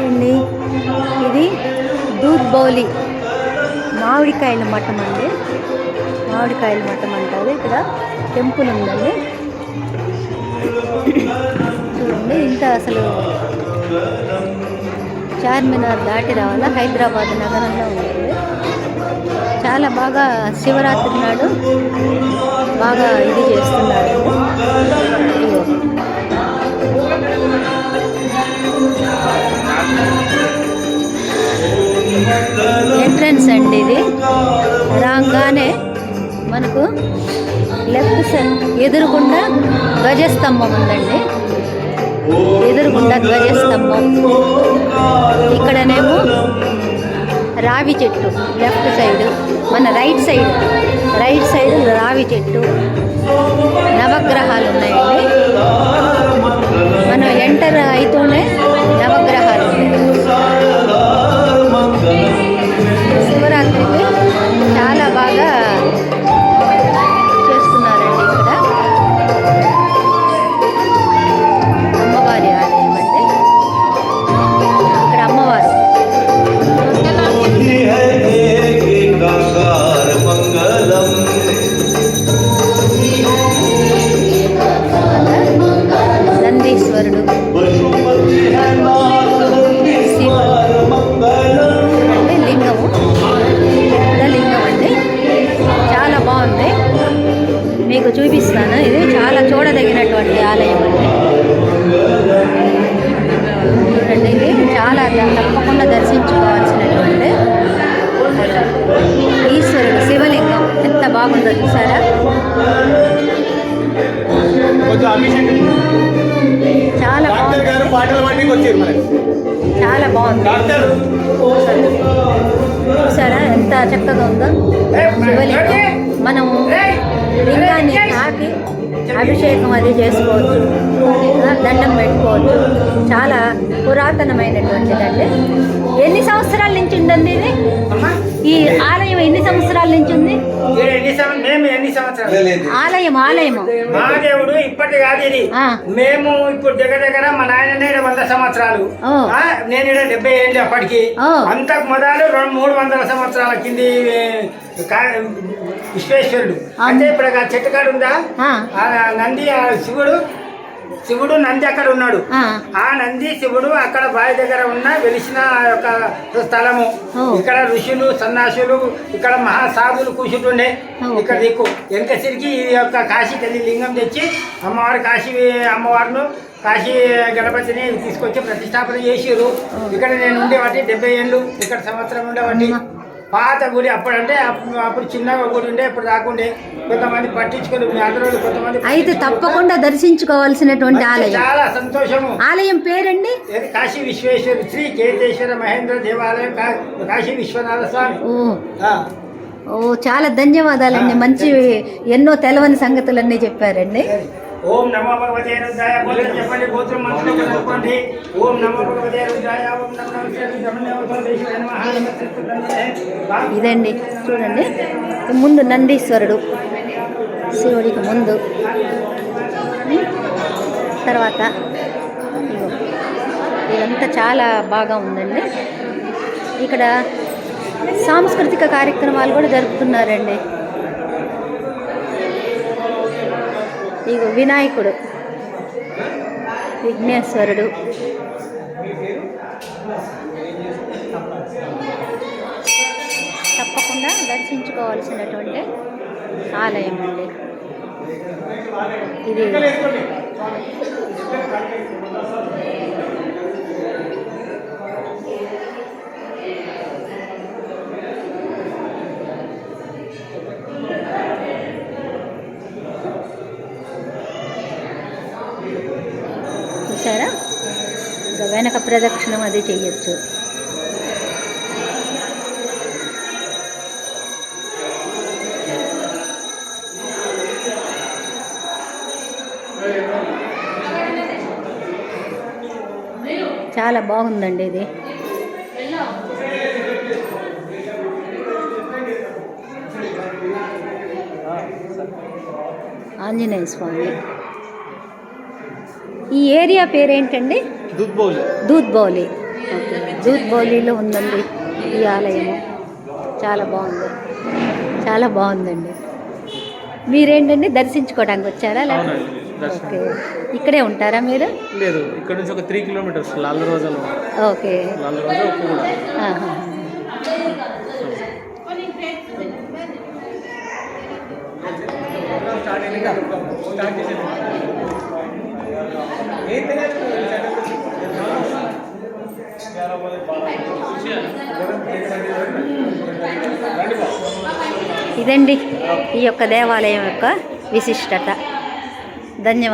అండి, ఇది దూద్ బౌలి మామిడికాయల మఠం అండి. మామిడికాయల మఠం అంటారు. ఇక్కడ టెంపుల్ ఉందండి. చూడండి, ఇంత అసలు చార్మినార్ దాటి రావాలా, హైదరాబాద్ నగరంలో ఉంటుంది. చాలా బాగా శివరాత్రి నాడు బాగా ఇది చేస్తున్నారు. ఎంట్రన్స్ అండి. ఇది రాగానే మనకు లెఫ్ట్ సైడ్ ఎదురుగుండా ధ్వజస్తంభం ఉందండి. ఎదురుగుండా ధ్వజస్తంభం. ఇక్కడనేమో రావి చెట్టు లెఫ్ట్ సైడ్, మన రైట్ సైడ్ రావి చెట్టు, నవగ్రహాలు ఉన్నాయండి. మనం ఎంటర్ అయితేనే నవగ్రహాలు ఉన్నాయి. శివరాత్రికి చాలా బాగా చేస్తున్నారండి. ఇక్కడ అమ్మవారి ఆలయం అండి. ఇక్కడ అమ్మవారు నందీశ్వరుడు, లింగము, లింగం అండి. చాలా బాగుంది, మీకు చూపిస్తాను. ఇది చాలా చూడదగినటువంటి ఆలయం అండి. చూడండి, ఇది చాలా తప్పకుండా దర్శించుకోవాల్సినటువంటి ఈశ్వరుడు శివలింగం. ఎంత బాగుందో చూసారా. చాలా చాలా బాగుంది. చూసారా ఎంత చక్కగా ఉందో శివలింగం. మనము లింగాన్ని తాకి అభిషేకం అది చేసుకోవచ్చు, దండం పెట్టుకోవచ్చు. చాలా పురాతనమైనటువంటిదండి. ఎన్ని సంవత్సరాల నుంచి ఉందండి ఇది? ఈ ఆలయం ఎన్ని సంవత్సరాల నుంచి ఉంది? ఆలయం మహాదేవుడు ఇప్పటి కాదు ఇది. మేము ఇప్పుడు దగ్గర మా నాయన 100 సంవత్సరాలు, నేను 70 ఏళ్ళు. అప్పటికి అంతకు మొదలు 300 సంవత్సరాల కింది విశ్వేశ్వరుడు. అంటే ఇప్పుడు చెట్టు కాడు ఉందా, నంది శివుడు నంది అక్కడ ఉన్నాడు. ఆ నంది శివుడు అక్కడ బావి దగ్గర ఉన్న వెలిసిన యొక్క స్థలము. ఇక్కడ ఋషులు సన్నాసులు, ఇక్కడ మహాసాధులు కూర్చుంటుండే. ఇక్కడ దిక్కు వెనక సిరికి ఈ యొక్క కాశీ తల్లి లింగం తెచ్చి అమ్మవారిను కాశీ గణపతిని తీసుకొచ్చి ప్రతిష్టాపన చేసిరు. ఇక్కడ నేను ఉండేవాటి 70 ఏళ్ళు. ఇక్కడ సంవత్సరం ఉండేవాటి. పాత గుడి. అప్పుడు చిన్నగా గుడి ఉండే, ఇప్పుడు రాకుండే. కొంతమంది పట్టించుకొని అందరూ కొంతమంది అయితే తప్పకుండా దర్శించుకోవాల్సినటువంటి ఆలయం. చాలా సంతోషము. ఆలయం పేరండి కాశీ విశ్వేశ్వర శ్రీ కేతేశ్వర మహేంద్ర దేవాలయం, కాశీ విశ్వనాథ స్వామి. ఓ చాలా ధన్యవాదాలండి. మంచి ఎన్నో తెలవని సంగతులన్నీ చెప్పారండి. ఓం నమో భగవతే రుద్రాయ గోత్రం చెప్పండి. గోత్రం మంత్రం కనుక్కోండి. ఓం నమో భగవతే రుద్రాయ, ఓం నమో ఇదండి. చూడండి, ముందు నందీశ్వరుడు శివుడికి ముందు, తర్వాత ఇదంతా చాలా బాగా ఉందండి. ఇక్కడ సాంస్కృతిక కార్యక్రమాలు కూడా జరుపుతున్నారండి. ఇగో వినాయకుడు, విఘ్నేశ్వరుడు, తప్పకుండా దర్శించుకోవాల్సినటువంటి ఆలయం అండి ఇది. చూసారా, వెనక ప్రదక్షిణం అది చెయ్యొచ్చు. చాలా బాగుందండి ఇది. ఆంజనేయ స్వామి. ఈ ఏరియా పేరేంటండి? దూద్ బౌలి. దూద్ బౌలి. ఓకే. దూద్ బౌలీలో ఉందండి ఈ ఆలయము. చాలా బాగుంది, చాలా బాగుందండి. మీరేంటండి దర్శించుకోవడానికి వచ్చారా? ఓకే. ఇక్కడే ఉంటారా మీరు? లేదు, ఇక్కడ నుంచి ఒక 3 కిలోమీటర్స్ లాల్ రోజాలో. ఓకే. లాల్ రోజా కూడా. ఆహా. ఇదండి ఈ యొక్క దేవాలయం యొక్క విశిష్టత. ధన్యవాదాలు.